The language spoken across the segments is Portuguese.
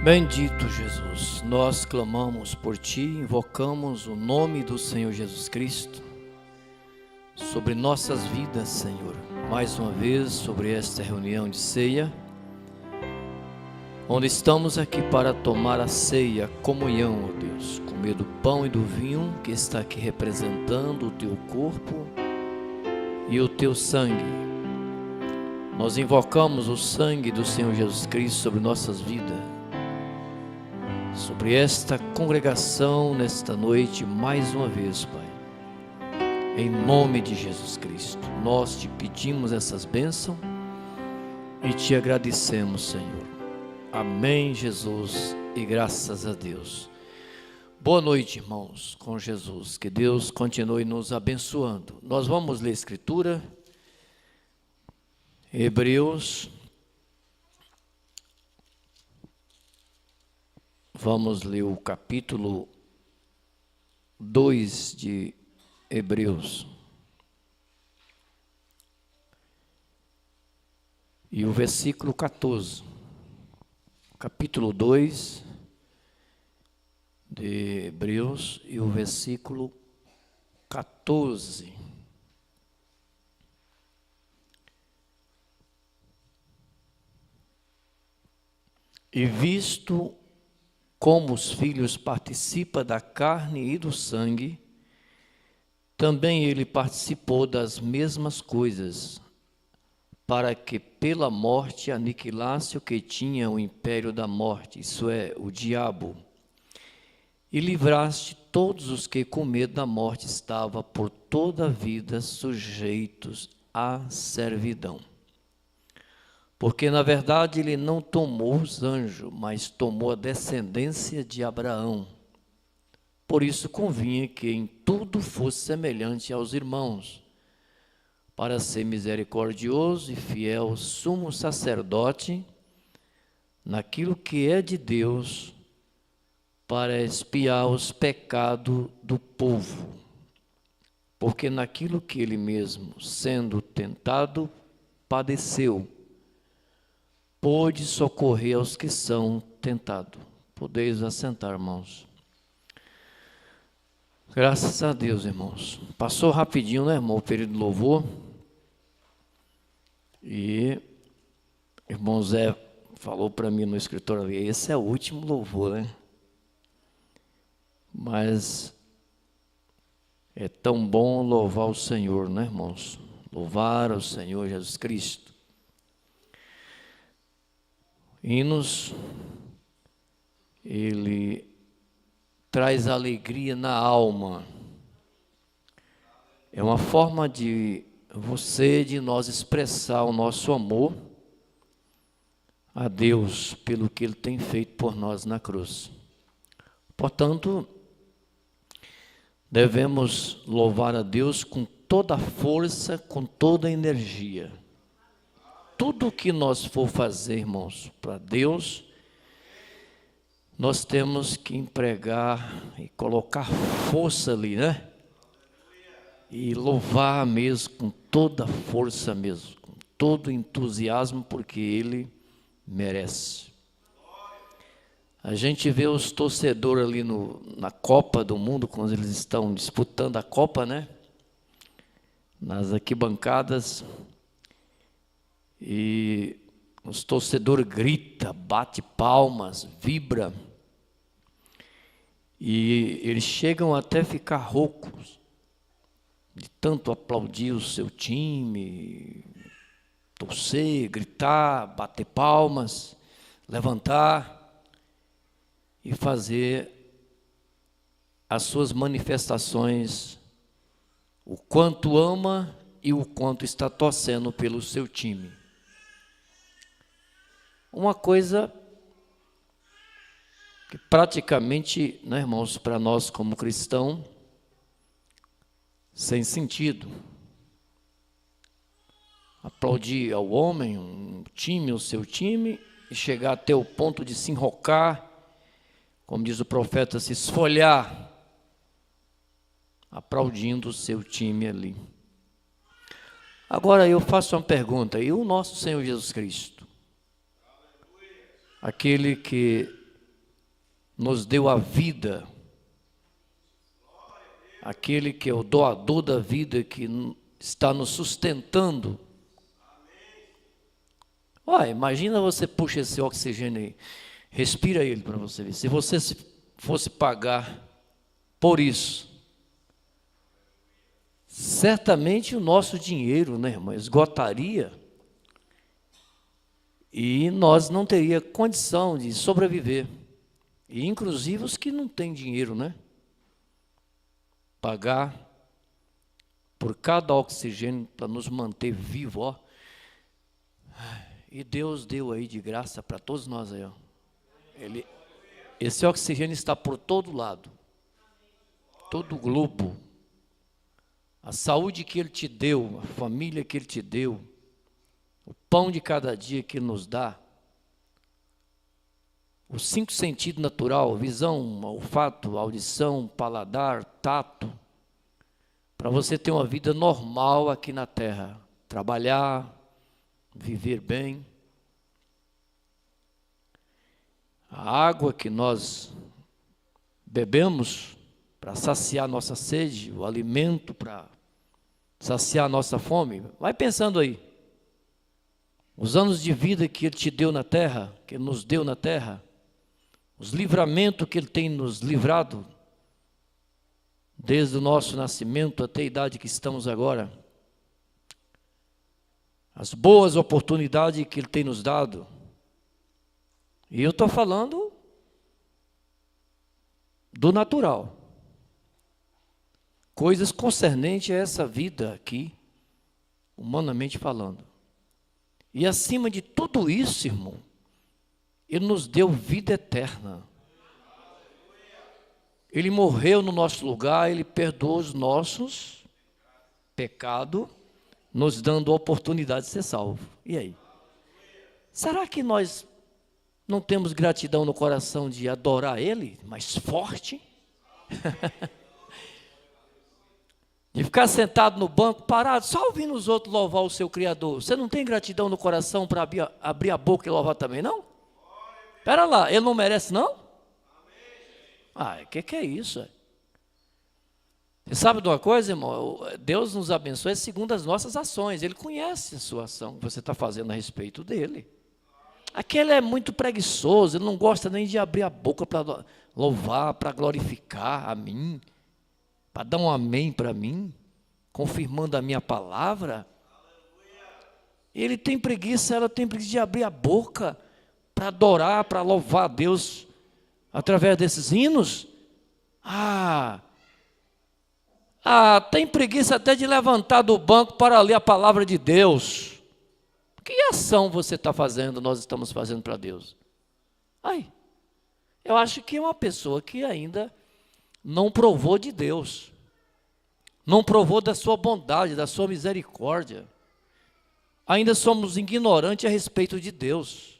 Bendito Jesus, nós clamamos por Ti, invocamos o nome do Senhor Jesus Cristo sobre nossas vidas, Senhor. Mais uma vez sobre esta reunião de ceia, onde estamos aqui para tomar a ceia, a comunhão, ó Deus, comer do pão e do vinho que está aqui representando o Teu corpo e o Teu sangue. Nós invocamos o sangue do Senhor Jesus Cristo sobre nossas vidas, sobre esta congregação nesta noite, mais uma vez, Pai. Em nome de Jesus Cristo, nós Te pedimos essas bênçãos e Te agradecemos, Senhor. Amém, Jesus, e graças a Deus. Boa noite, irmãos, com Jesus. Que Deus continue nos abençoando. Nós vamos ler a Escritura, Hebreus. Vamos ler o capítulo 2 de Hebreus. E o versículo 14. Capítulo 2 de Hebreus e o versículo 14. E visto como os filhos participam da carne e do sangue, também ele participou das mesmas coisas, para que pela morte aniquilasse o que tinha o império da morte, isso é, o diabo, e livraste todos os que com medo da morte estavam por toda a vida sujeitos à servidão. Porque, na verdade, ele não tomou os anjos, mas tomou a descendência de Abraão. Por isso convinha que em tudo fosse semelhante aos irmãos, para ser misericordioso e fiel sumo sacerdote, naquilo que é de Deus, para expiar os pecados do povo. Porque naquilo que ele mesmo, sendo tentado, padeceu, pôde socorrer aos que são tentados. Podeis assentar, irmãos. Graças a Deus, irmãos. Passou rapidinho, né, irmão, o período de louvor. E o irmão Zé falou para mim no escritório ali, esse é o último louvor, né? Mas é tão bom louvar o Senhor, né, irmãos? Louvar ao Senhor Jesus Cristo. Hinos, ele traz alegria na alma. É uma forma de de nós expressar o nosso amor a Deus pelo que Ele tem feito por nós na cruz. Portanto, devemos louvar a Deus com toda a força, com toda a energia. Tudo o que nós for fazer, irmãos, para Deus, nós temos que empregar e colocar força ali, né? E louvar mesmo, com toda a força mesmo, com todo o entusiasmo, porque Ele merece. A gente vê os torcedores ali na Copa do Mundo, quando eles estão disputando a Copa, né? Nas arquibancadas. E os torcedores gritam, bate palmas, vibra. E eles chegam até ficar roucos, de tanto aplaudir o seu time, torcer, gritar, bater palmas, levantar e fazer as suas manifestações, o quanto ama e o quanto está torcendo pelo seu time. Uma coisa que praticamente, né, irmãos, para nós como cristãos, sem sentido. Aplaudir ao homem, um time, o seu time, e chegar até o ponto de se enrocar, como diz o profeta, se esfolhar, aplaudindo o seu time ali. Agora eu faço uma pergunta, e o nosso Senhor Jesus Cristo? Aquele que nos deu a vida, aquele que é o doador da vida, que está nos sustentando. Olha, imagina você puxa esse oxigênio aí, respira ele para você ver. Se você fosse pagar por isso, certamente o nosso dinheiro, né, irmão, esgotaria e nós não teria condição de sobreviver. E inclusive os que não têm dinheiro, né? Pagar por cada oxigênio para nos manter vivos, ó. E Deus deu aí de graça para todos nós aí, ó. Esse oxigênio está por todo lado, todo o globo. A saúde que Ele te deu, a família que Ele te deu, o pão de cada dia que Ele nos dá, os 5 sentidos natural, visão, olfato, audição, paladar, tato, para você ter uma vida normal aqui na terra, trabalhar, viver bem. A água que nós bebemos para saciar nossa sede, o alimento para saciar nossa fome. Vai pensando aí. Os anos de vida que Ele te deu na terra, que Ele nos deu na terra, os livramentos que Ele tem nos livrado, desde o nosso nascimento até a idade que estamos agora, as boas oportunidades que Ele tem nos dado. E eu estou falando do natural, coisas concernentes a essa vida aqui, humanamente falando. E acima de tudo isso, irmão, Ele nos deu vida eterna. Ele morreu no nosso lugar, Ele perdoou os nossos pecados, nos dando a oportunidade de ser salvo. E aí? Será que nós não temos gratidão no coração de adorar Ele mais forte? De ficar sentado no banco, parado, só ouvindo os outros louvar o seu Criador. Você não tem gratidão no coração para abrir a boca e louvar também, não? Espera lá, Ele não merece, não? Ah, o que é isso? Você sabe de uma coisa, irmão? Deus nos abençoa segundo as nossas ações. Ele conhece a sua ação que você está fazendo a respeito dEle. Aquele é muito preguiçoso, ele não gosta nem de abrir a boca para louvar, para glorificar a mim, para dar um amém para mim, confirmando a minha palavra. Ele tem preguiça, ela tem preguiça de abrir a boca para adorar, para louvar a Deus através desses hinos. Tem preguiça até de levantar do banco para ler a palavra de Deus. Que ação você está fazendo, nós estamos fazendo para Deus? Eu acho que é uma pessoa que ainda não provou de Deus, não provou da sua bondade, da sua misericórdia. Ainda somos ignorantes a respeito de Deus.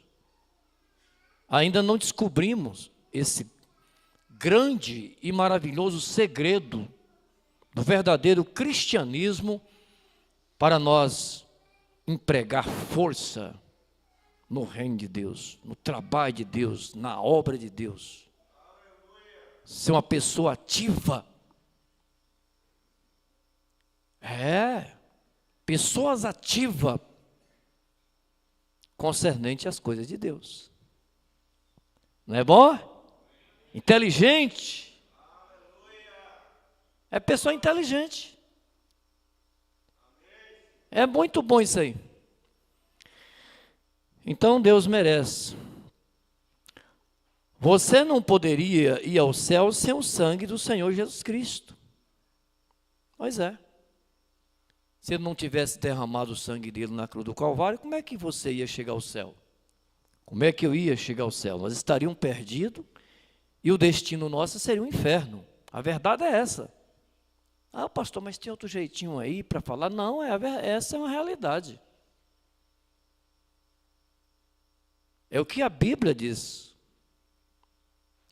Ainda não descobrimos esse grande e maravilhoso segredo do verdadeiro cristianismo para nós empregar força no reino de Deus, no trabalho de Deus, na obra de Deus. Ser uma pessoa ativa. Pessoas ativas concernente às coisas de Deus. Não é bom? Inteligente. É pessoa inteligente. É muito bom isso aí. Então Deus merece. Você não poderia ir ao céu sem o sangue do Senhor Jesus Cristo. Pois é. Se ele não tivesse derramado o sangue dele na cruz do Calvário, como é que você ia chegar ao céu? Como é que eu ia chegar ao céu? Nós estaríamos perdidos e o destino nosso seria o inferno. A verdade é essa. Pastor, mas tem outro jeitinho aí para falar? Não, essa é uma realidade. É o que a Bíblia diz.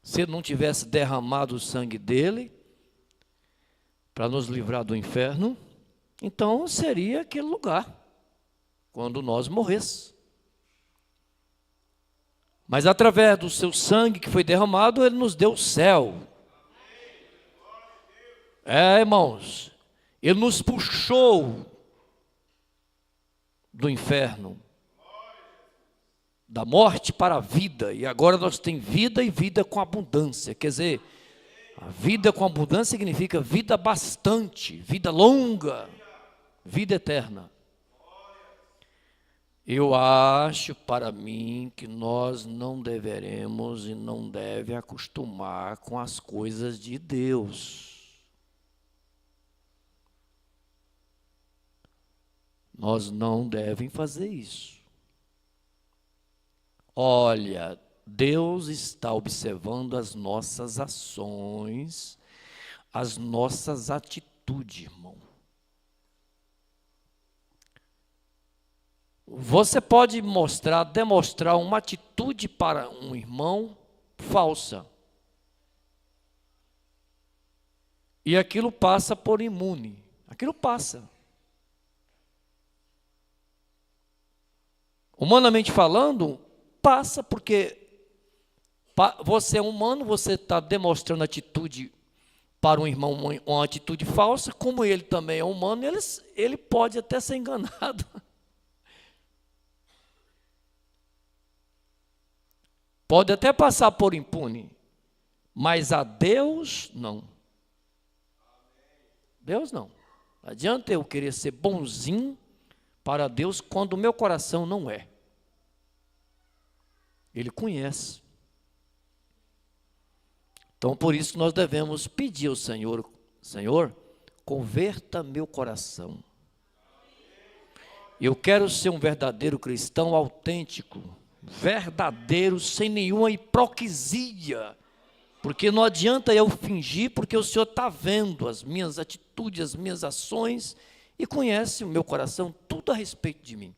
Se ele não tivesse derramado o sangue dele para nos livrar do inferno, então seria aquele lugar, quando nós morrêssemos. Mas através do seu sangue que foi derramado, ele nos deu o céu. Irmãos, ele nos puxou do inferno, da morte para a vida, e agora nós temos vida e vida com abundância. Quer dizer, a vida com abundância significa vida bastante, vida longa, vida eterna. Eu acho, para mim, que nós não deveremos e não deve acostumar com as coisas de Deus. Nós não devemos fazer isso. Olha, Deus está observando as nossas ações, as nossas atitudes, irmão. Você pode demonstrar uma atitude para um irmão falsa. E aquilo passa por imune. Aquilo passa. Humanamente falando, passa porque você é humano, você está demonstrando atitude para um irmão, uma atitude falsa, como ele também é humano, ele pode até ser enganado. Pode até passar por impune, mas a Deus não. Deus não. Não adianta eu querer ser bonzinho para Deus quando o meu coração não é. Ele conhece. Então, por isso nós devemos pedir ao Senhor, Senhor, converta meu coração. Eu quero ser um verdadeiro cristão autêntico, verdadeiro, sem nenhuma hipocrisia, porque não adianta eu fingir, porque o Senhor está vendo as minhas atitudes, as minhas ações, e conhece o meu coração, tudo a respeito de mim.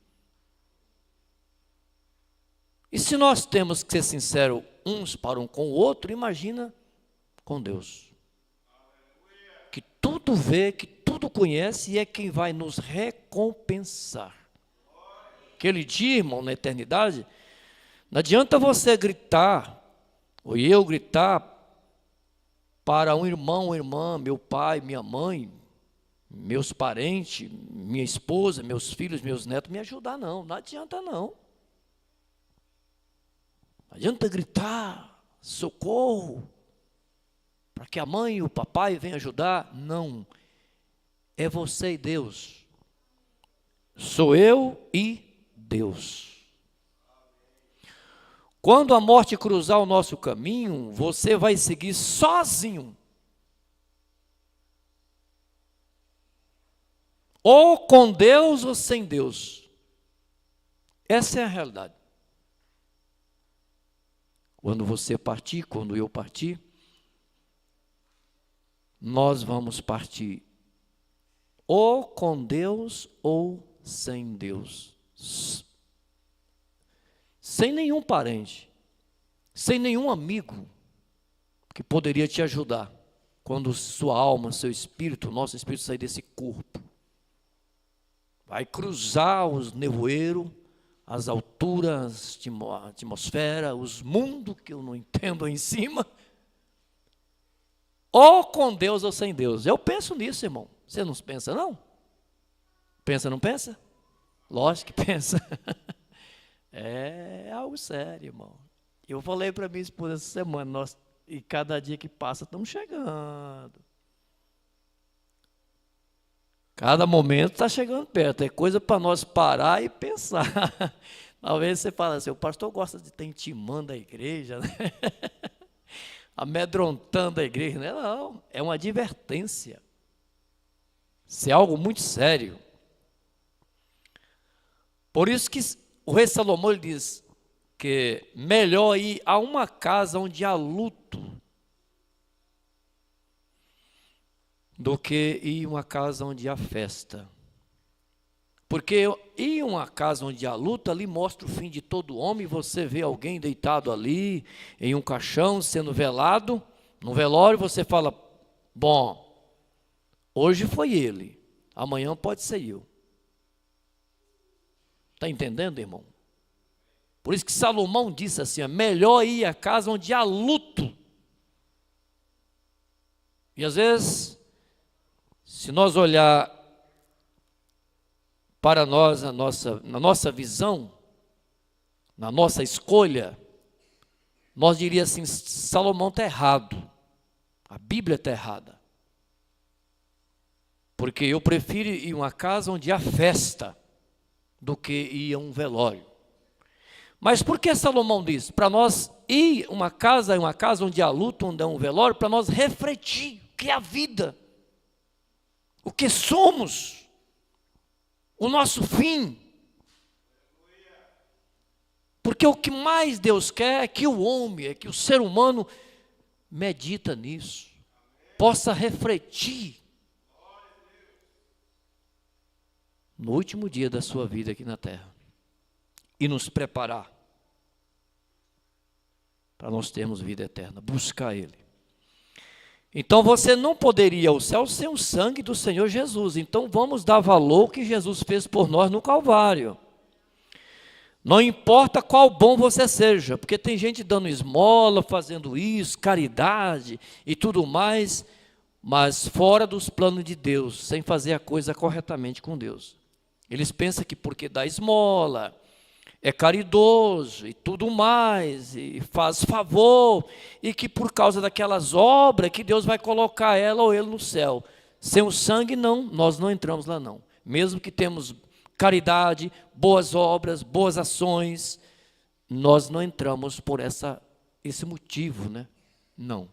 E se nós temos que ser sinceros uns para um com o outro, imagina com Deus, que tudo vê, que tudo conhece, e é quem vai nos recompensar. Aquele dia, irmão, na eternidade, não adianta você gritar, ou eu gritar para um irmão, uma irmã, meu pai, minha mãe, meus parentes, minha esposa, meus filhos, meus netos, me ajudar, não. Não adianta, não. Não adianta gritar, socorro, para que a mãe e o papai venham ajudar. Não. É você e Deus. Sou eu e Deus. Quando a morte cruzar o nosso caminho, você vai seguir sozinho. Ou com Deus ou sem Deus. Essa é a realidade. Quando você partir, quando eu partir, nós vamos partir ou com Deus ou sem Deus. Sem nenhum parente, sem nenhum amigo que poderia te ajudar quando sua alma, seu espírito, o nosso espírito sair desse corpo. Vai cruzar os nevoeiros, as alturas, a atmosfera, os mundos que eu não entendo aí em cima, ou com Deus ou sem Deus. Eu penso nisso, irmão. Você não pensa, não? Pensa, não pensa? Lógico que pensa. É algo sério, irmão. Eu falei para minha esposa essa semana, e cada dia que passa estamos chegando. Cada momento está chegando perto. É coisa para nós parar e pensar. Talvez você fale assim, o pastor gosta de estar intimando a igreja, né? Amedrontando a igreja. Não, é uma advertência. Isso é algo muito sério. Por isso que o rei Salomão diz que melhor ir a uma casa onde há luto do que ir a uma casa onde há festa. Porque ir a uma casa onde há luto, ali mostra o fim de todo homem, você vê alguém deitado ali, em um caixão, sendo velado, no velório, você fala, bom, hoje foi ele, amanhã pode ser eu. Está entendendo, irmão? Por isso que Salomão disse assim, melhor ir à casa onde há luto. E às vezes, se nós olhar para nós, na nossa visão, na nossa escolha, nós diríamos assim, Salomão está errado, a Bíblia está errada. Porque eu prefiro ir a uma casa onde há festa, do que ir a um velório. Mas por que Salomão diz? Para nós ir a uma casa onde há luto, onde há um velório, para nós refletir o que é a vida, o que somos, o nosso fim. Porque o que mais Deus quer é que o homem, é que o ser humano medita nisso, possa refletir no último dia da sua vida aqui na terra e nos preparar para nós termos vida eterna, buscar Ele. Então você não poderia ir ao céu sem o sangue do Senhor Jesus. Então vamos dar valor ao que Jesus fez por nós no Calvário. Não importa qual bom você seja, porque tem gente dando esmola, fazendo isso, caridade e tudo mais, mas fora dos planos de Deus, sem fazer a coisa corretamente com Deus. Eles pensam que porque dá esmola, é caridoso e tudo mais, e faz favor, e que por causa daquelas obras que Deus vai colocar ela ou ele no céu. Sem o sangue, não, nós não entramos lá não. Mesmo que temos caridade, boas obras, boas ações, nós não entramos por esse motivo, né? Não.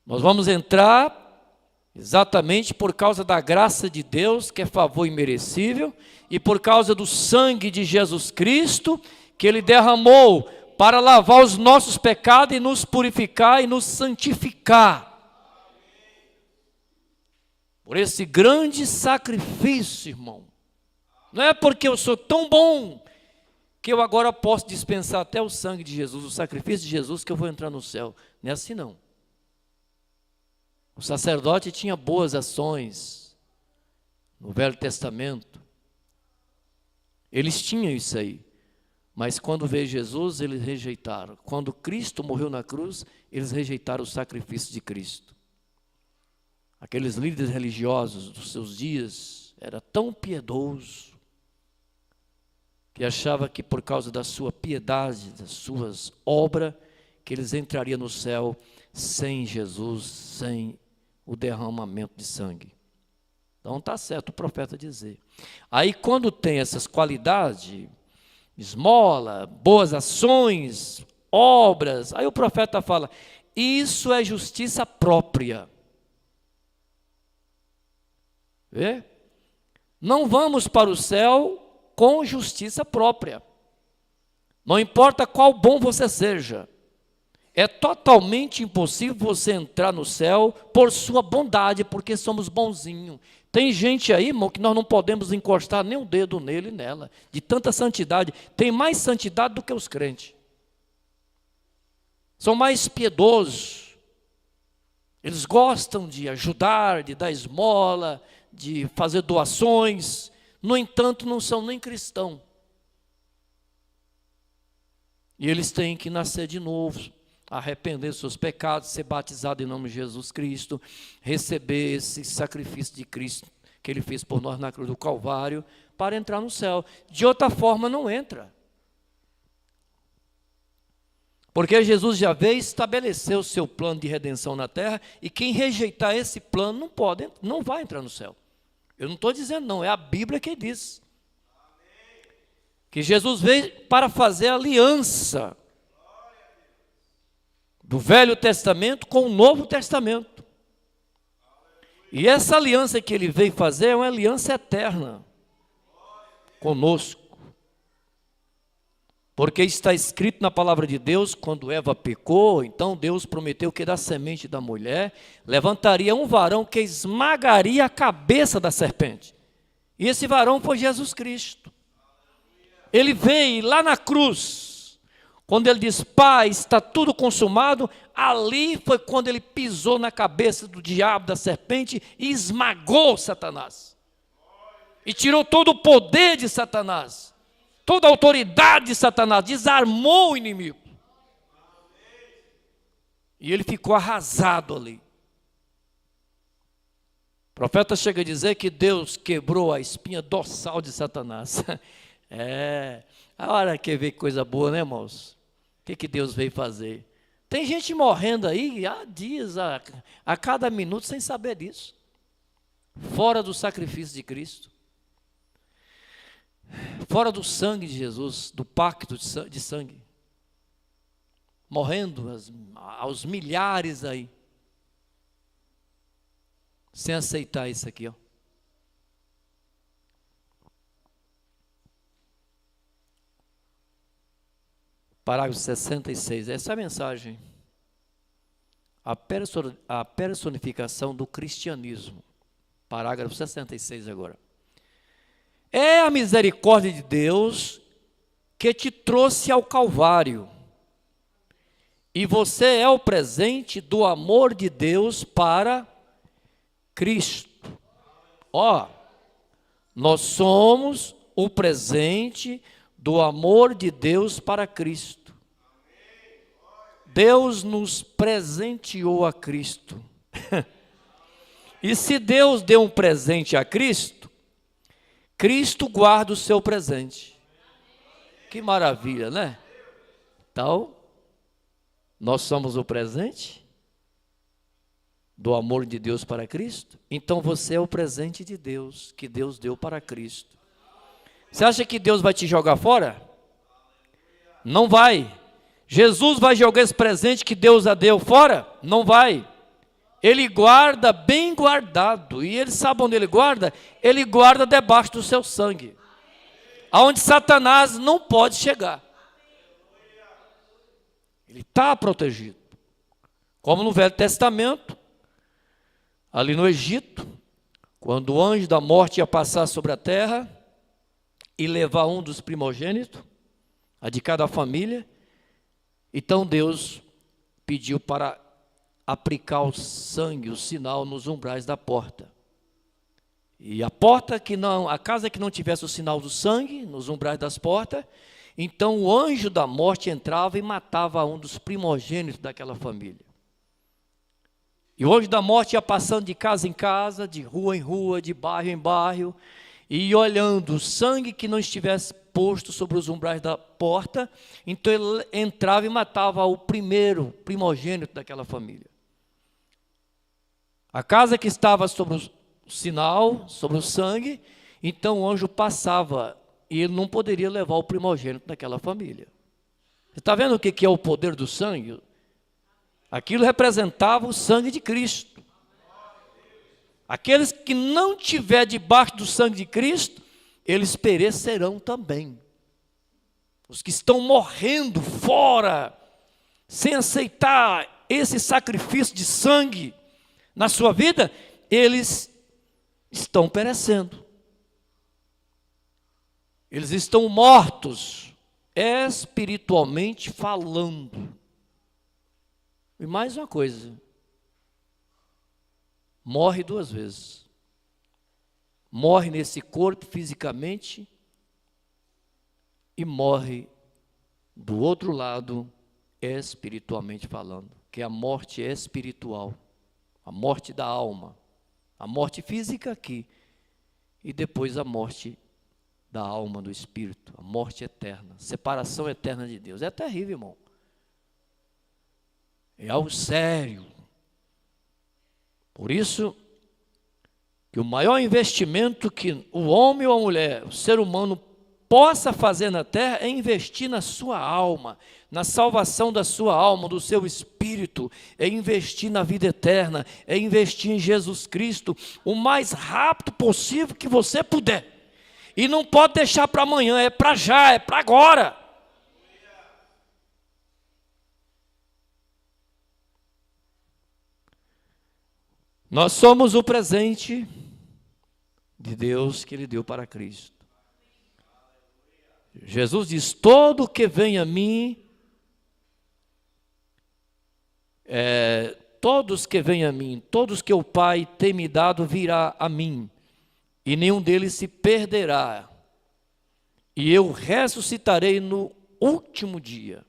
Nós vamos entrar exatamente por causa da graça de Deus, que é favor imerecível, e por causa do sangue de Jesus Cristo, que Ele derramou para lavar os nossos pecados e nos purificar e nos santificar. Por esse grande sacrifício, irmão. Não é porque eu sou tão bom que eu agora posso dispensar até o sangue de Jesus, o sacrifício de Jesus, que eu vou entrar no céu. Não é assim não. O sacerdote tinha boas ações no Velho Testamento. Eles tinham isso aí. Mas quando veio Jesus, eles rejeitaram. Quando Cristo morreu na cruz, eles rejeitaram o sacrifício de Cristo. Aqueles líderes religiosos dos seus dias era tão piedoso que achava que por causa da sua piedade, das suas obras, que eles entrariam no céu sem Jesus, sem o derramamento de sangue. Então está certo o profeta dizer. Aí quando tem essas qualidades, esmola, boas ações, obras, aí o profeta fala, isso é justiça própria. Vê? Não vamos para o céu com justiça própria. Não importa qual bom você seja. É totalmente impossível você entrar no céu por sua bondade, porque somos bonzinhos. Tem gente aí, irmão, que nós não podemos encostar nem o dedo nele e nela. De tanta santidade. Tem mais santidade do que os crentes. São mais piedosos. Eles gostam de ajudar, de dar esmola, de fazer doações. No entanto, não são nem cristãos. E eles têm que nascer de novo, arrepender dos seus pecados, ser batizado em nome de Jesus Cristo, receber esse sacrifício de Cristo que Ele fez por nós na cruz do Calvário, para entrar no céu. De outra forma não entra. Porque Jesus já veio estabelecer o seu plano de redenção na terra, e quem rejeitar esse plano não vai entrar no céu. Eu não estou dizendo não, é a Bíblia que diz. Que Jesus veio para fazer aliança do Velho Testamento com o Novo Testamento. E essa aliança que Ele veio fazer é uma aliança eterna conosco. Porque está escrito na palavra de Deus, quando Eva pecou, então Deus prometeu que da semente da mulher levantaria um varão que esmagaria a cabeça da serpente. E esse varão foi Jesus Cristo. Ele veio lá na cruz, quando ele diz, Pai, está tudo consumado, ali foi quando ele pisou na cabeça do diabo, da serpente, e esmagou Satanás. E tirou todo o poder de Satanás. toda a autoridade de Satanás, desarmou o inimigo. E ele ficou arrasado ali. O profeta chega a dizer que Deus quebrou a espinha dorsal de Satanás. A hora que vê coisa boa, né, irmãos? O que Deus veio fazer? Tem gente morrendo aí há dias, a cada minuto, sem saber disso. Fora do sacrifício de Cristo. Fora do sangue de Jesus, do pacto de sangue. Morrendo aos milhares aí. Sem aceitar isso aqui, ó. Parágrafo 66, essa é a mensagem. A personificação do cristianismo. Parágrafo 66 agora. É a misericórdia de Deus que te trouxe ao Calvário. E você é o presente do amor de Deus para Cristo. Nós somos o presente do amor de Deus para Cristo. Deus nos presenteou a Cristo. E se Deus deu um presente a Cristo, Cristo guarda o seu presente. Que maravilha, né? Então, nós somos o presente do amor de Deus para Cristo. Então você é o presente de Deus, que Deus deu para Cristo. Você acha que Deus vai te jogar fora? Não vai. Jesus vai jogar esse presente que Deus a deu fora? Não vai. Ele guarda bem guardado. E ele sabe onde ele guarda? Ele guarda debaixo do seu sangue. Aonde Satanás não pode chegar. Ele está protegido. Como no Velho Testamento, ali no Egito, quando o anjo da morte ia passar sobre a terra e levar um dos primogênitos, a de cada família, então Deus pediu para aplicar o sangue, o sinal nos umbrais da porta. E a casa que não tivesse o sinal do sangue, nos umbrais das portas, então o anjo da morte entrava e matava um dos primogênitos daquela família. E o anjo da morte ia passando de casa em casa, de rua em rua, de bairro em bairro, e olhando o sangue que não estivesse posto sobre os umbrais da porta, então ele entrava e matava o primogênito daquela família. A casa que estava sobre o sinal, sobre o sangue, então o anjo passava e ele não poderia levar o primogênito daquela família. Você está vendo o que é o poder do sangue? Aquilo representava o sangue de Cristo. Aqueles que não tiver debaixo do sangue de Cristo, eles perecerão também. Os que estão morrendo fora, sem aceitar esse sacrifício de sangue na sua vida, eles estão perecendo. Eles estão mortos, espiritualmente falando. E mais uma coisa, morre duas vezes. Morre nesse corpo fisicamente e morre do outro lado espiritualmente falando, que é a morte espiritual, a morte da alma, a morte física aqui e depois a morte da alma, do espírito, a morte eterna, separação eterna de Deus. É terrível, irmão. É algo sério. Por isso que o maior investimento que o homem ou a mulher, o ser humano, possa fazer na terra é investir na sua alma, na salvação da sua alma, do seu espírito, é investir na vida eterna, é investir em Jesus Cristo o mais rápido possível que você puder. E não pode deixar para amanhã, é para já, é para agora. Nós somos o presente de Deus que Ele deu para Cristo. Jesus diz, todo que vem a mim, todos que vêm a mim, todos que o Pai tem me dado virá a mim, e nenhum deles se perderá, e eu ressuscitarei no último dia.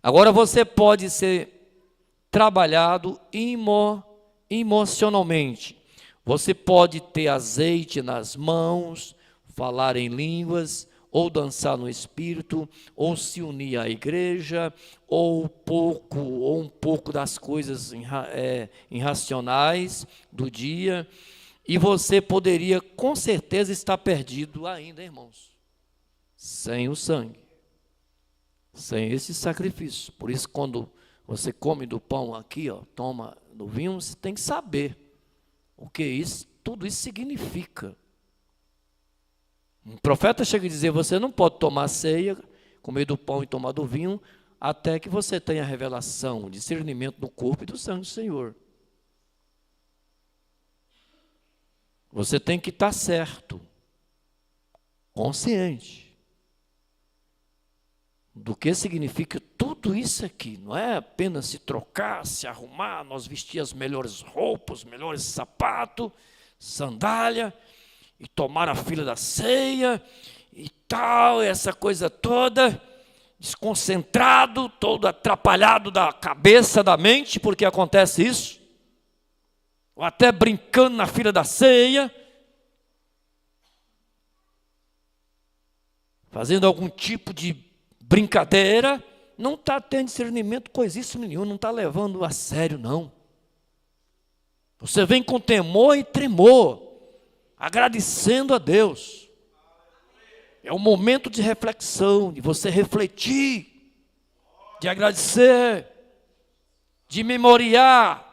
Agora você pode ser trabalhado emocionalmente. Você pode ter azeite nas mãos, falar em línguas, ou dançar no espírito, ou se unir à igreja, ou um pouco das coisas irracionais do dia, e você poderia com certeza estar perdido ainda, irmãos, sem o sangue, sem esse sacrifício. Por isso, quando você come do pão aqui, ó, toma do vinho, você tem que saber o que isso, tudo isso significa. Um profeta chega a dizer: você não pode tomar ceia, comer do pão e tomar do vinho, até que você tenha revelação, discernimento do corpo e do sangue do Senhor. Você tem que estar certo, consciente do que significa tudo isso aqui. Não é apenas se trocar, se arrumar, nós vestir as melhores roupas, os melhores sapatos, sandália, e tomar a fila da ceia, e tal, essa coisa toda, desconcentrado, todo atrapalhado da cabeça, da mente, porque acontece isso, ou até brincando na fila da ceia, fazendo algum tipo de brincadeira, não está tendo discernimento coisíssimo nenhum, não está levando a sério, não. Você vem com temor e tremor, agradecendo a Deus. É um momento de reflexão, de você refletir, de agradecer, de memoriar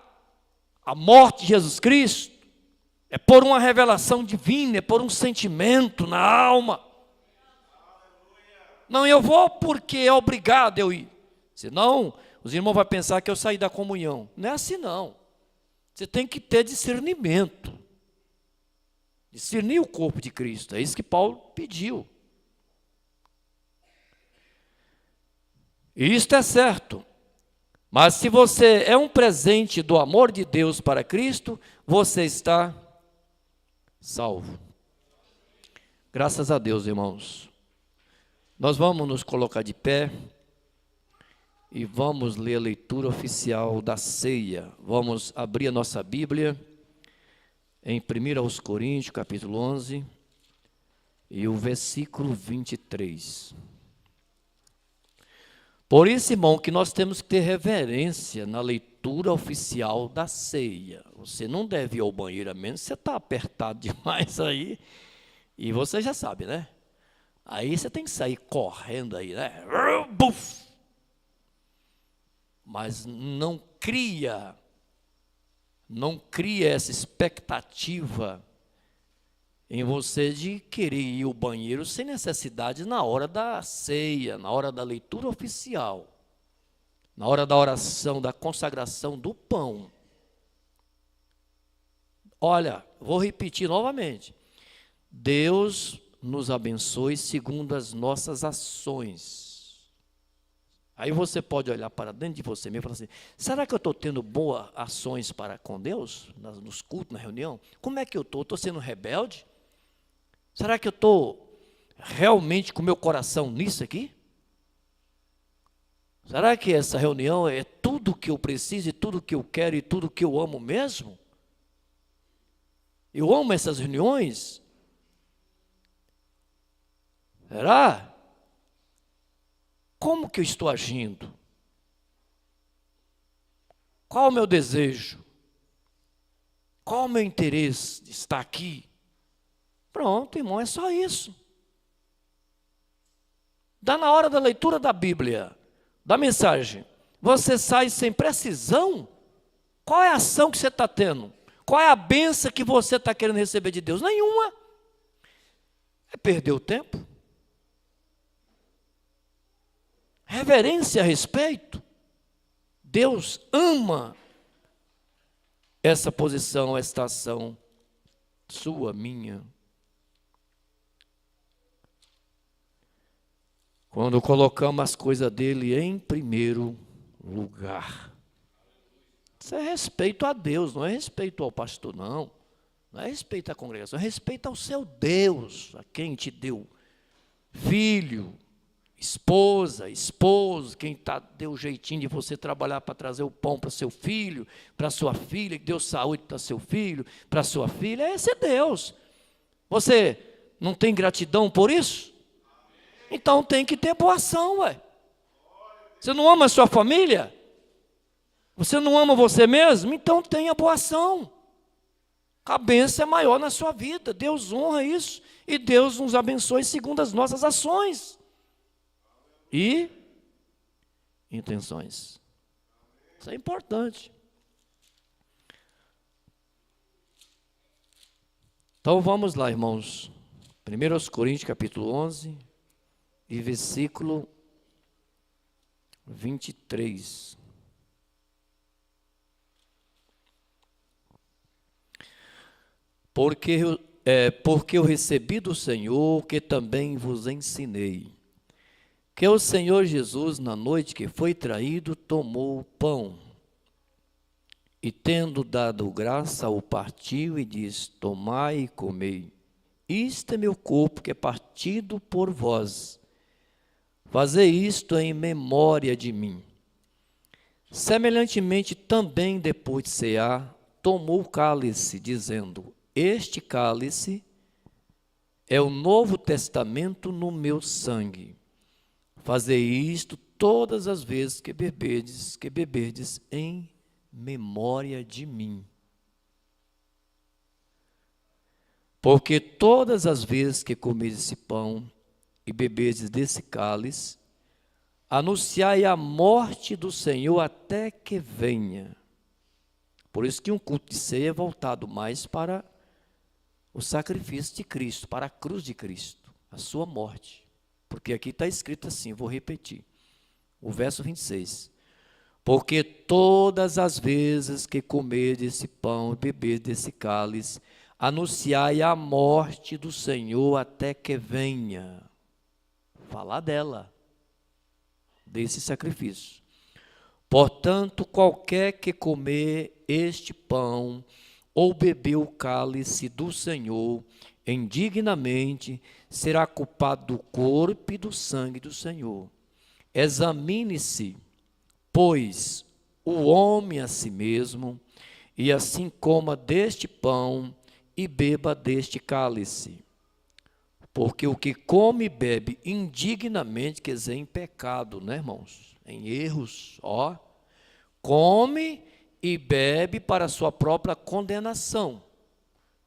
a morte de Jesus Cristo. É por uma revelação divina, é por um sentimento na alma. Não, eu vou porque é obrigado eu ir. Senão, os irmãos vão pensar que eu saí da comunhão. Não é assim, não. Você tem que ter discernimento. Discernir o corpo de Cristo, é isso que Paulo pediu. E isto é certo. Mas se você é um presente do amor de Deus para Cristo, você está salvo. Graças a Deus, irmãos. Nós vamos nos colocar de pé e vamos ler a leitura oficial da ceia. Vamos abrir a nossa Bíblia em 1 Coríntios, capítulo 11, e o versículo 23. Por isso, irmão, que nós temos que ter reverência na leitura oficial da ceia. Você não deve ir ao banheiro, a menos que você está apertado demais aí, e você já sabe, né? Aí você tem que sair correndo aí, né? Buf! Mas não cria essa expectativa em você de querer ir ao banheiro sem necessidade na hora da ceia, na hora da leitura oficial, na hora da oração, da consagração do pão. Olha, vou repetir novamente. Deus nos abençoe segundo as nossas ações. Aí você pode olhar para dentro de você mesmo e falar assim: será que eu estou tendo boas ações para com Deus, nos cultos, na reunião? Como é que eu estou? Estou sendo rebelde? Será que eu estou realmente com meu coração nisso aqui? Será que essa reunião é tudo que eu preciso, e tudo que eu quero, e tudo que eu amo mesmo? Eu amo essas reuniões? Será? Como que eu estou agindo? Qual o meu desejo? Qual o meu interesse de estar aqui? Pronto, irmão, é só isso. Dá na hora da leitura da Bíblia, da mensagem, você sai sem precisão? Qual é a ação que você está tendo? Qual é a bênção que você está querendo receber de Deus? Nenhuma. É perder o tempo. Reverência a respeito. Deus ama essa posição, esta ação sua, minha. Quando colocamos as coisas dele em primeiro lugar. Isso é respeito a Deus, não é respeito ao pastor, não. Não é respeito à congregação, é respeito ao seu Deus, a quem te deu filho, esposa, esposo, quem deu o jeitinho de você trabalhar para trazer o pão para seu filho, para sua filha, que deu saúde para seu filho, para sua filha, esse é Deus. Você não tem gratidão por isso? Então tem que ter boa ação, ué. Você não ama a sua família? Você não ama você mesmo? Então tenha boa ação. A bênção é maior na sua vida. Deus honra isso. E Deus nos abençoe segundo as nossas ações e intenções. Isso é importante. Então vamos lá, irmãos. 1 Coríntios capítulo 11 e versículo 23. Porque eu recebi do Senhor, que também vos ensinei, que o Senhor Jesus, na noite que foi traído, tomou o pão, e tendo dado graça, o partiu e disse: tomai e comei, isto é meu corpo, que é partido por vós, fazei isto em memória de mim. Semelhantemente também, depois de cear, tomou o cálice, dizendo: este cálice é o Novo Testamento no meu sangue. Fazei isto todas as vezes que beberdes em memória de mim. Porque todas as vezes que comerdes esse pão e beberdes desse cálice, anunciai a morte do Senhor até que venha. Por isso que um culto de ceia é voltado mais para o sacrifício de Cristo, para a cruz de Cristo, a sua morte. Porque aqui está escrito assim, vou repetir, o verso 26. Porque todas as vezes que comer desse pão e beber desse cálice, anunciai a morte do Senhor até que venha. Falar dela, desse sacrifício. Portanto, qualquer que comer este pão ou beber o cálice do Senhor indignamente, será culpado do corpo e do sangue do Senhor. Examine-se, pois, o homem a si mesmo, e assim coma deste pão e beba deste cálice. Porque o que come e bebe indignamente, quer dizer, em pecado, né, irmãos? Em erros, come e bebe para a sua própria condenação,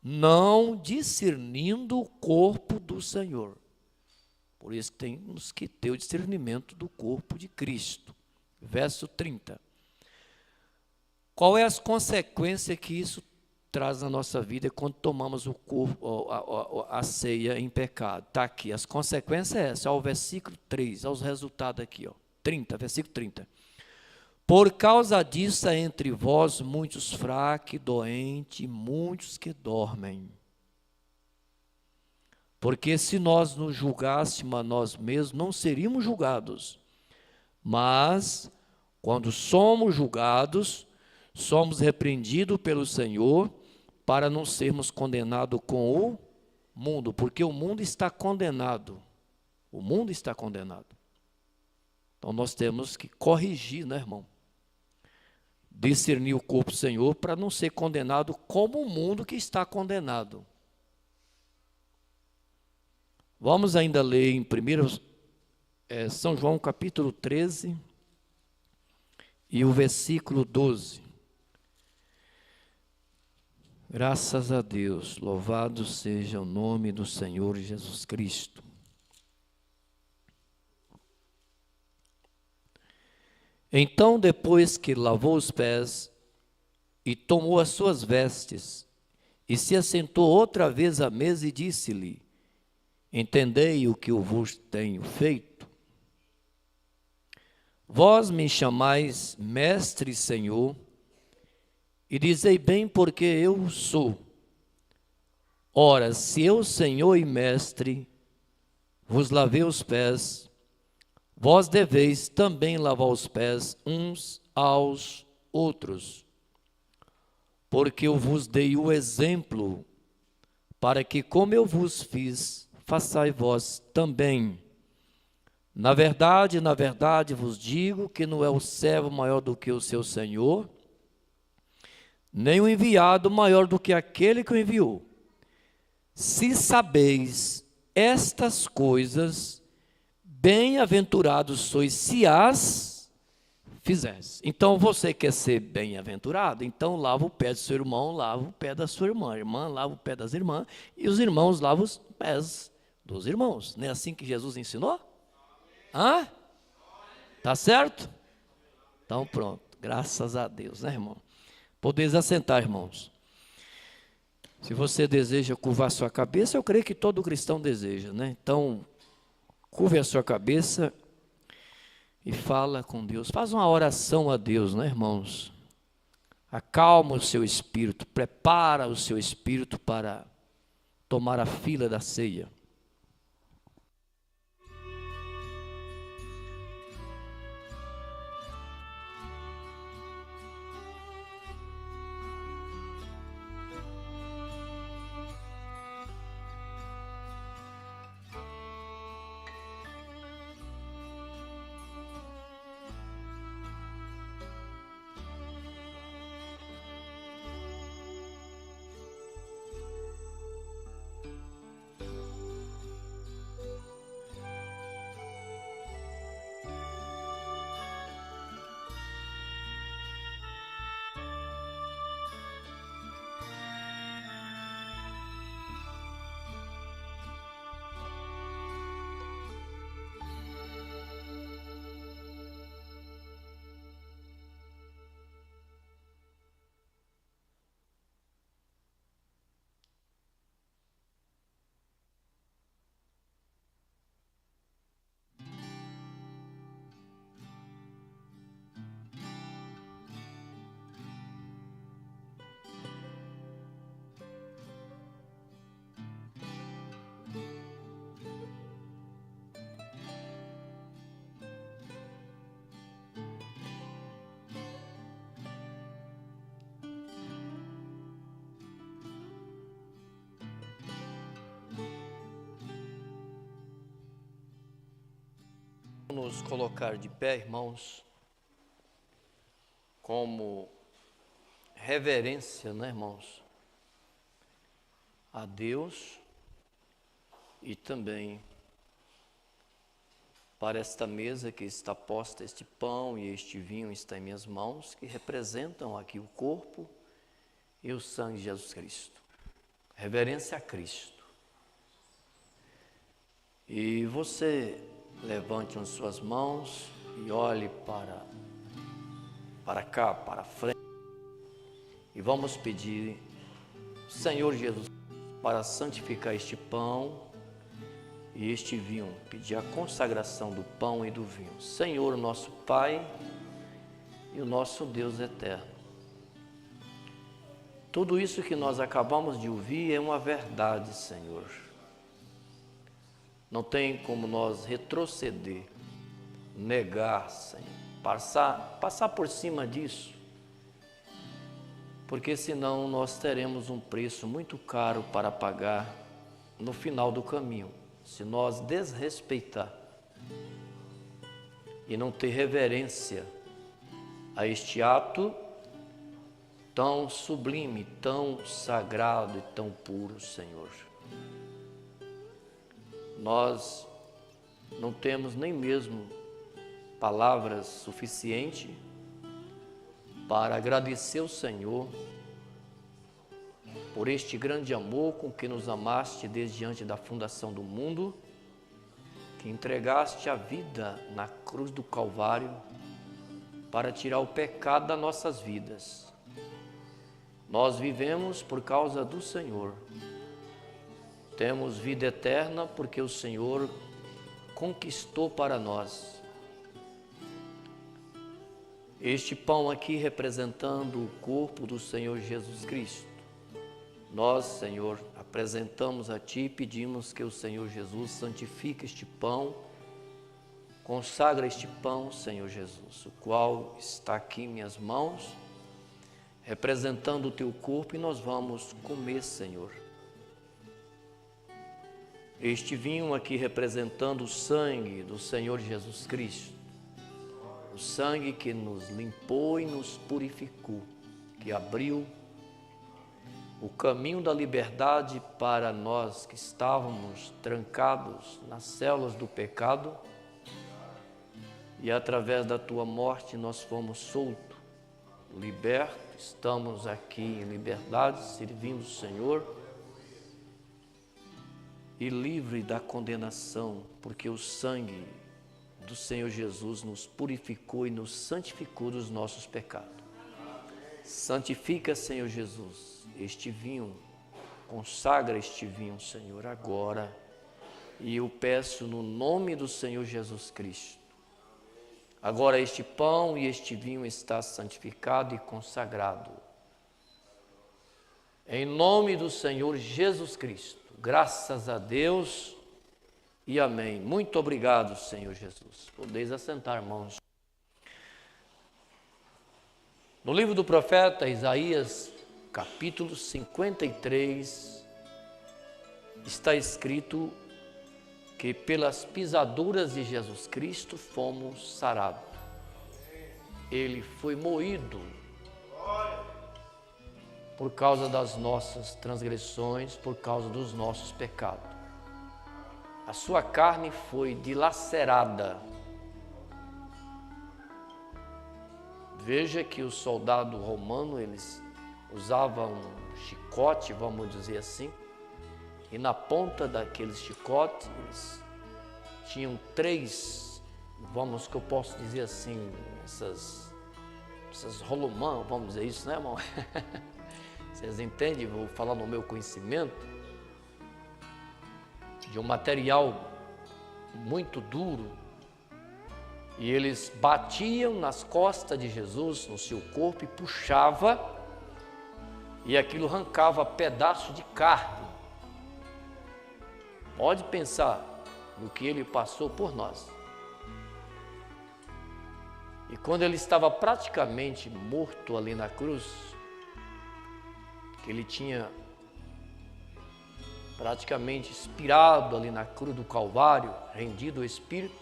não discernindo o corpo do Senhor. Por isso temos que ter o discernimento do corpo de Cristo. Verso 30. Qual é as consequências que isso traz na nossa vida quando tomamos o corpo, a ceia em pecado? Está aqui, as consequências é essa, o versículo 3, aos resultados aqui, 30, versículo 30. Por causa disso há entre vós muitos fracos e doentes, e muitos que dormem. Porque se nós nos julgássemos a nós mesmos, não seríamos julgados. Mas, quando somos julgados, somos repreendidos pelo Senhor, para não sermos condenados com o mundo, porque o mundo está condenado. O mundo está condenado. Então nós temos que corrigir, né, irmão? Discernir o corpo do Senhor para não ser condenado como o mundo que está condenado. Vamos ainda ler em São João capítulo 13 e o versículo 12. Graças a Deus, louvado seja o nome do Senhor Jesus Cristo. Então, depois que lavou os pés e tomou as suas vestes, e se assentou outra vez à mesa e disse-lhe: entendei o que eu vos tenho feito. Vós me chamais mestre e Senhor, e dizei bem porque eu sou. Ora, se eu, Senhor e mestre, vos lavei os pés, vós deveis também lavar os pés uns aos outros, porque eu vos dei o exemplo, para que, como eu vos fiz, façai vós também. na verdade vos digo que não é o servo maior do que o seu senhor, nem o enviado maior do que aquele que o enviou. Se sabeis estas coisas, bem-aventurados sois se as fizerdes. Então você quer ser bem-aventurado? Então lava o pé do seu irmão, lava o pé da sua irmã. A irmã lava o pé das irmãs e os irmãos lavam os pés dos irmãos. Não é assim que Jesus ensinou? Hã? Tá certo? Então pronto, graças a Deus, né, irmão? Podeis assentar, irmãos. Se você deseja curvar sua cabeça, eu creio que todo cristão deseja, né? Então, curve a sua cabeça e fala com Deus. Faz uma oração a Deus, né, irmãos? Acalma o seu espírito, prepara o seu espírito para tomar a fila da ceia. Nos colocar de pé, irmãos, como reverência, né, irmãos, a Deus e também para esta mesa que está posta este pão e este vinho está em minhas mãos, que representam aqui o corpo e o sangue de Jesus Cristo. Reverência a Cristo. E você levante as suas mãos e olhe para cá, para frente. E vamos pedir, Senhor Jesus, para santificar este pão e este vinho. Pedir a consagração do pão e do vinho. Senhor, nosso Pai e o nosso Deus eterno. Tudo isso que nós acabamos de ouvir é uma verdade, Senhor. Não tem como nós retroceder, negar, Senhor, passar por cima disso, porque senão nós teremos um preço muito caro para pagar no final do caminho, se nós desrespeitar e não ter reverência a este ato tão sublime, tão sagrado e tão puro, Senhor. Nós não temos nem mesmo palavras suficientes para agradecer ao Senhor por este grande amor com que nos amaste desde antes da fundação do mundo, que entregaste a vida na cruz do Calvário para tirar o pecado das nossas vidas. Nós vivemos por causa do Senhor. Temos vida eterna porque o Senhor conquistou para nós. Este pão aqui representando o corpo do Senhor Jesus Cristo. Nós, Senhor, apresentamos a Ti e pedimos que o Senhor Jesus santifique este pão, consagra este pão, Senhor Jesus, o qual está aqui em minhas mãos, representando o Teu corpo, e nós vamos comer, Senhor. Este vinho aqui representando o sangue do Senhor Jesus Cristo, o sangue que nos limpou e nos purificou, que abriu o caminho da liberdade para nós que estávamos trancados nas células do pecado, e através da tua morte nós fomos soltos, libertos, estamos aqui em liberdade, servindo o Senhor e livre da condenação, porque o sangue do Senhor Jesus nos purificou e nos santificou dos nossos pecados. Santifica, Senhor Jesus, este vinho, consagra este vinho, Senhor, agora, e eu peço no nome do Senhor Jesus Cristo. Agora este pão e este vinho está santificado e consagrado. Em nome do Senhor Jesus Cristo, graças a Deus e amém. Muito obrigado, Senhor Jesus. Podeis assentar, irmãos. No livro do profeta Isaías, capítulo 53, está escrito que pelas pisaduras de Jesus Cristo fomos sarados. Ele foi moído por causa das nossas transgressões, por causa dos nossos pecados. A sua carne foi dilacerada. Veja que o soldado romano, eles usavam um chicote, vamos dizer assim, e na ponta daqueles chicotes, eles tinham três, vamos, que eu posso dizer assim, essas rolomãs, vamos dizer isso, né, irmão? Vocês entendem? Vou falar no meu conhecimento, de um material muito duro, e eles batiam nas costas de Jesus, no seu corpo, e puxava, e aquilo arrancava pedaço de carne. Pode pensar no que ele passou por nós. E quando ele estava praticamente morto ali na cruz, que ele tinha praticamente expirado ali na cruz do Calvário, rendido ao Espírito,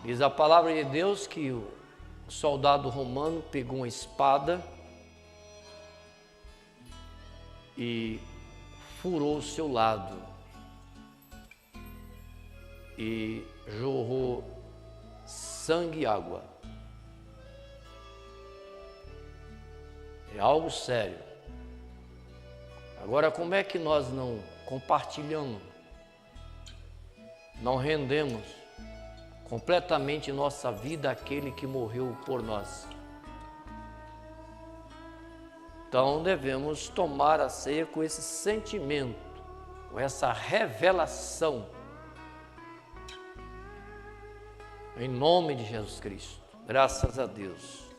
diz a palavra de Deus que o soldado romano pegou uma espada e furou o seu lado e jorrou sangue e água. É algo sério. Agora, como é que nós não compartilhamos, não rendemos completamente nossa vida àquele que morreu por nós? Então devemos tomar a ceia com esse sentimento, com essa revelação, em nome de Jesus Cristo. Graças a Deus.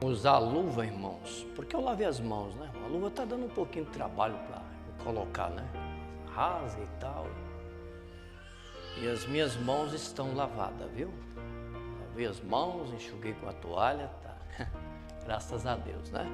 Usar a luva, irmãos, porque eu lavei as mãos, né? A luva está dando um pouquinho de trabalho para colocar, né? Rasga e tal. E as minhas mãos estão lavadas, viu? Lavei as mãos, enxuguei com a toalha, tá? Graças a Deus, né?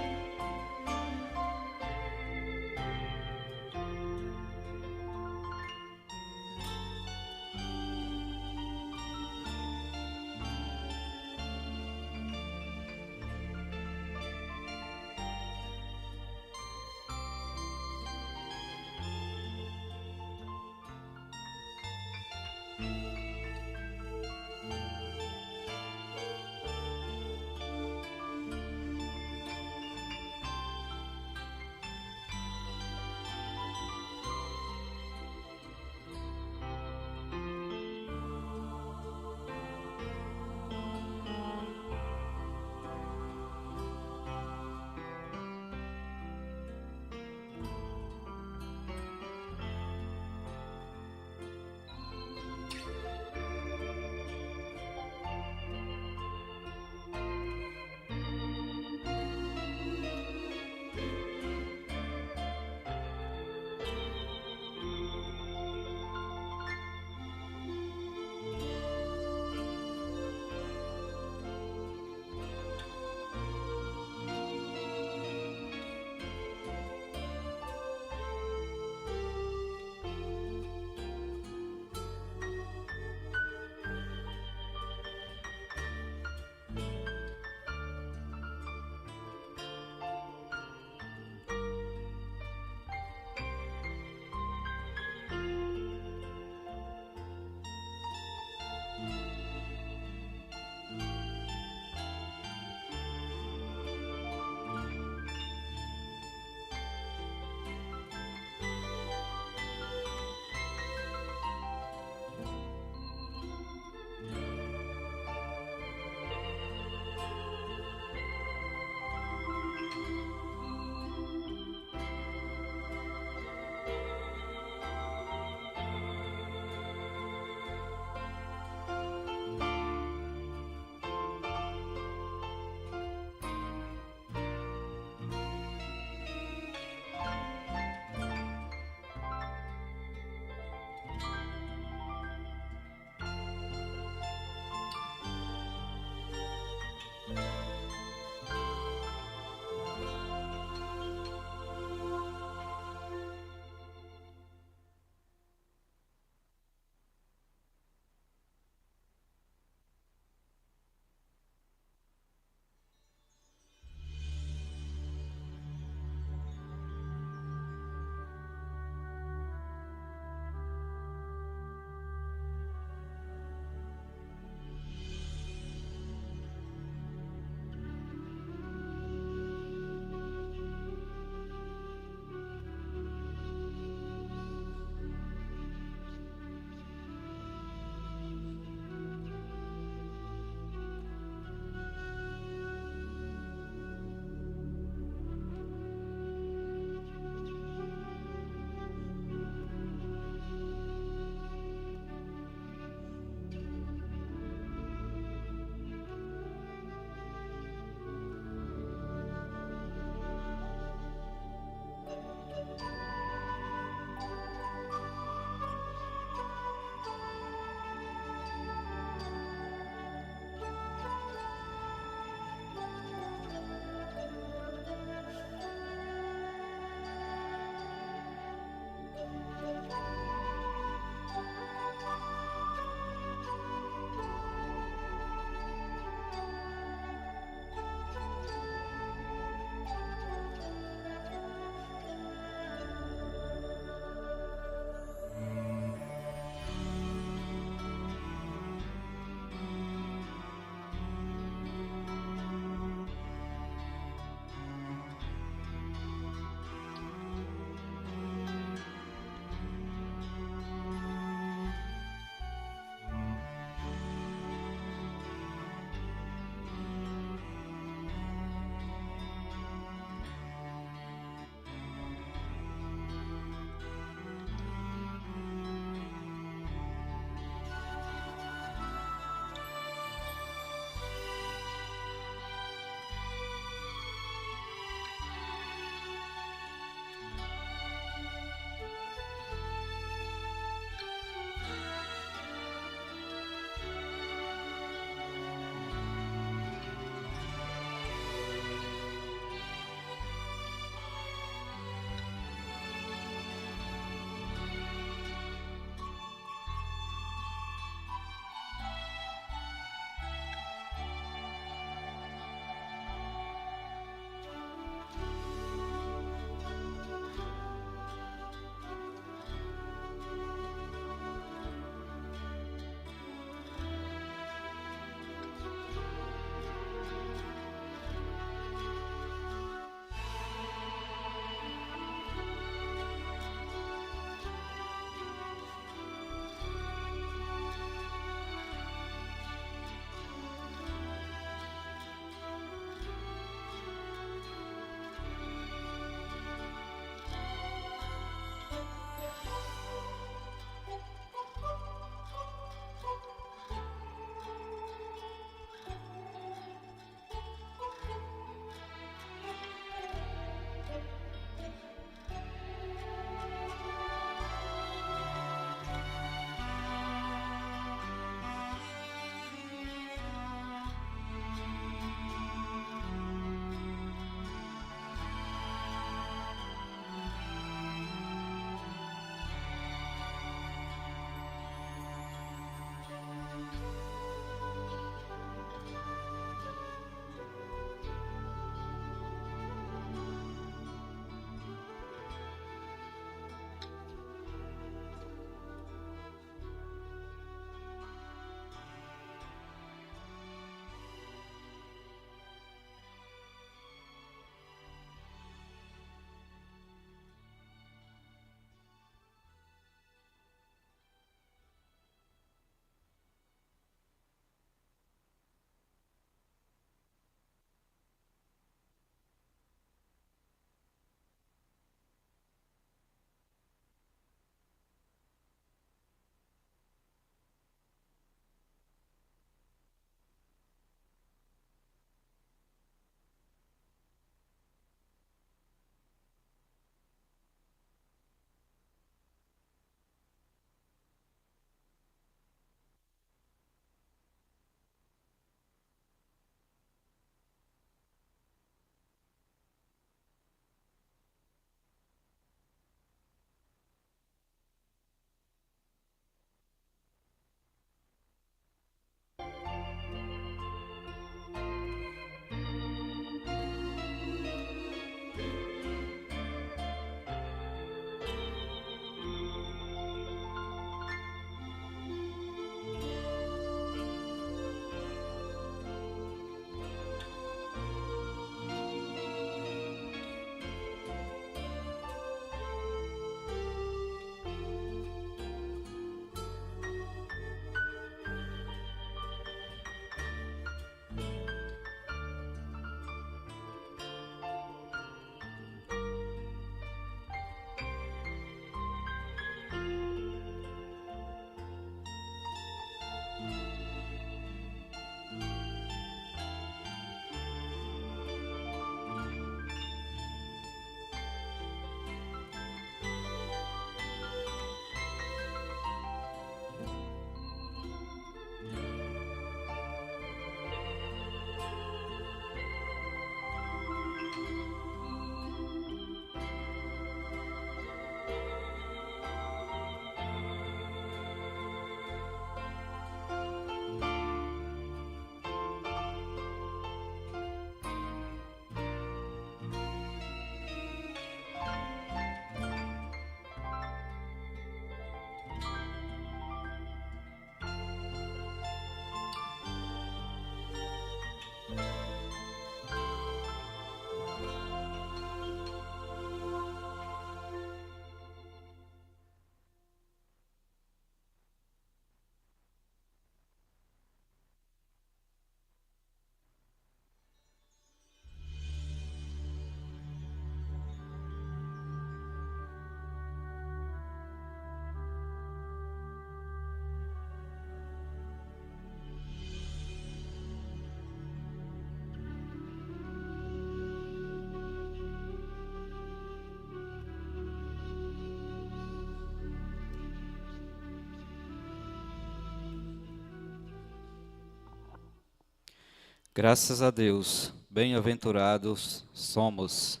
Graças a Deus, bem-aventurados somos.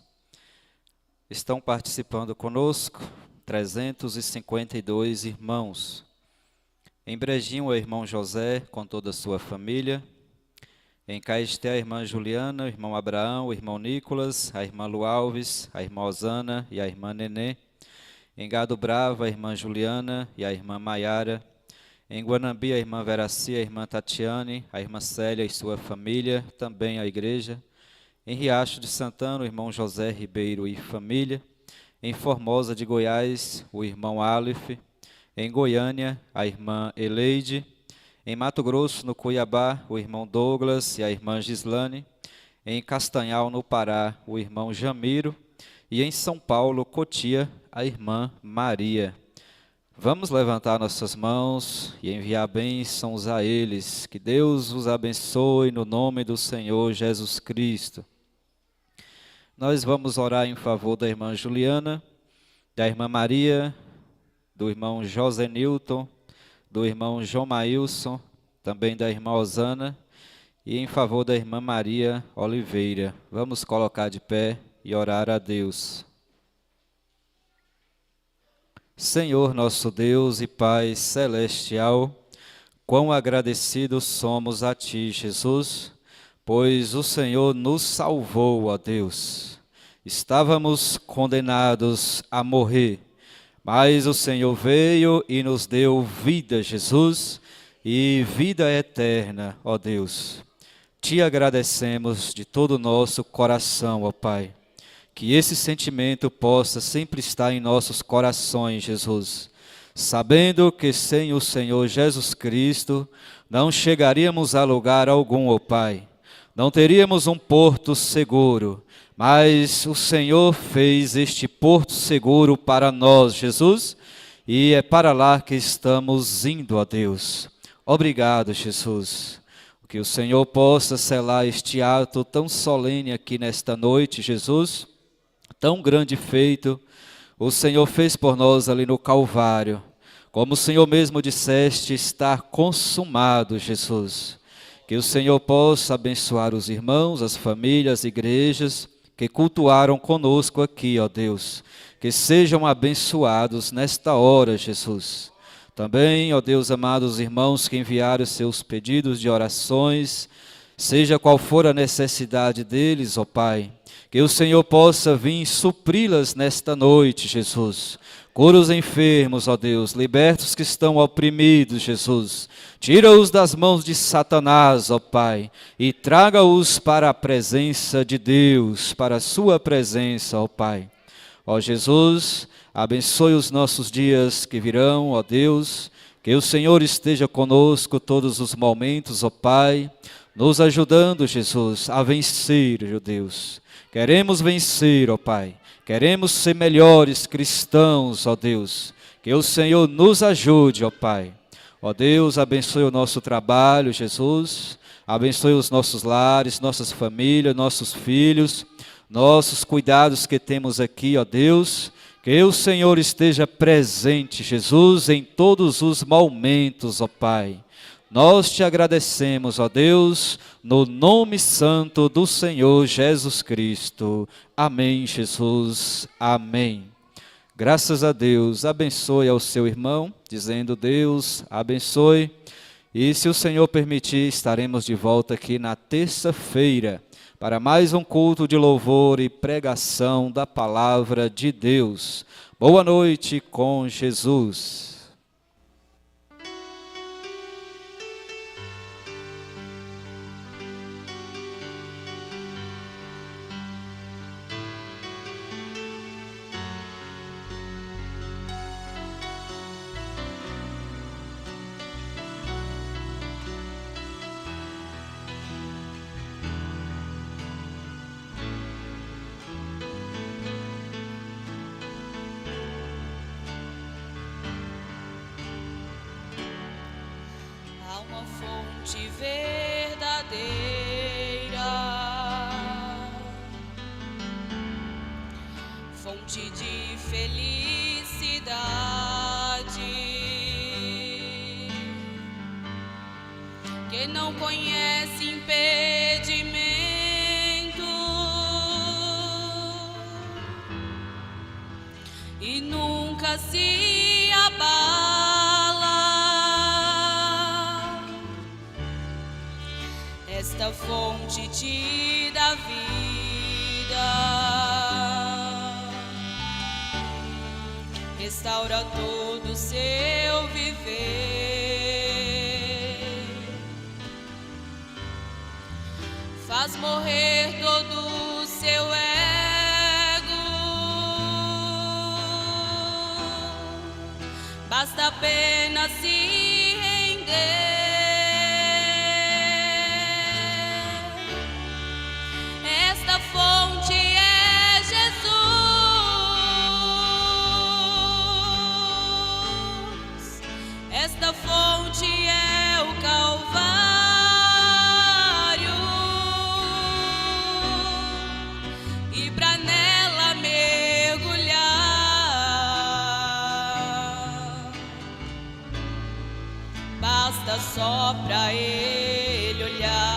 Estão participando conosco 352 irmãos. Em Brejinho, o irmão José, com toda a sua família. Em Caesté, a irmã Juliana, o irmão Abraão, o irmão Nicolas, a irmã Lu Alves, a irmã Osana e a irmã Nenê. Em Gado Bravo, a irmã Juliana e a irmã Maiara. Em Guanambi, a irmã Veraci, a irmã Tatiane, a irmã Célia e sua família, também a igreja. Em Riacho de Santana, o irmão José Ribeiro e família. Em Formosa de Goiás, o irmão Aleph. Em Goiânia, a irmã Eleide. Em Mato Grosso, no Cuiabá, o irmão Douglas e a irmã Gislane. Em Castanhal, no Pará, o irmão Jamiro. E em São Paulo, Cotia, a irmã Maria. Vamos levantar nossas mãos e enviar bênçãos a eles. Que Deus os abençoe no nome do Senhor Jesus Cristo. Nós vamos orar em favor da irmã Juliana, da irmã Maria, do irmão José Nilton, do irmão João Maílson, também da irmã Osana, e em favor da irmã Maria Oliveira. Vamos colocar de pé e orar a Deus. Senhor nosso Deus e Pai celestial, quão agradecidos somos a Ti, Jesus, pois o Senhor nos salvou, ó Deus. Estávamos condenados a morrer, mas o Senhor veio e nos deu vida, Jesus, e vida eterna, ó Deus. Te agradecemos de todo o nosso coração, ó Pai. Que esse sentimento possa sempre estar em nossos corações, Jesus. Sabendo que sem o Senhor Jesus Cristo não chegaríamos a lugar algum, ó Pai. Não teríamos um porto seguro, mas o Senhor fez este porto seguro para nós, Jesus, e é para lá que estamos indo, ó Deus. Obrigado, Jesus. Que o Senhor possa selar este ato tão solene aqui nesta noite, Jesus. Tão grande feito, o Senhor fez por nós ali no Calvário. Como o Senhor mesmo disseste, está consumado, Jesus. Que o Senhor possa abençoar os irmãos, as famílias, as igrejas que cultuaram conosco aqui, ó Deus. Que sejam abençoados nesta hora, Jesus. Também, ó Deus amado, os irmãos que enviaram seus pedidos de orações, seja qual for a necessidade deles, ó Pai, que o Senhor possa vir supri-las nesta noite, Jesus. Cura os enfermos, ó Deus, liberta os que estão oprimidos, Jesus. Tira-os das mãos de Satanás, ó Pai, e traga-os para a presença de Deus, para a sua presença, ó Pai. Ó Jesus, abençoe os nossos dias que virão, ó Deus, que o Senhor esteja conosco todos os momentos, ó Pai, nos ajudando, Jesus, a vencer, ó Deus. Queremos vencer, ó Pai. Queremos ser melhores cristãos, ó Deus. Que o Senhor nos ajude, ó Pai. Ó Deus, abençoe o nosso trabalho, Jesus. Abençoe os nossos lares, nossas famílias, nossos filhos, nossos cuidados que temos aqui, ó Deus. Que o Senhor esteja presente, Jesus, em todos os momentos, ó Pai. Nós te agradecemos, ó Deus, no nome santo do Senhor Jesus Cristo. Amém, Jesus. Amém. Graças a Deus. Abençoe ao seu irmão, dizendo: Deus abençoe. E se o Senhor permitir, estaremos de volta aqui na terça-feira para mais um culto de louvor e pregação da palavra de Deus. Boa noite com Jesus. Fonte verdadeira, fonte de felicidade, que não conhece impedimento. nunca se abala. Esta fonte te dá vida, restaura todo o seu viver, faz morrer todo o seu ego, basta apenas se render. Esta fonte é Jesus, esta fonte é o Calvário, e pra nela mergulhar, basta só pra Ele olhar.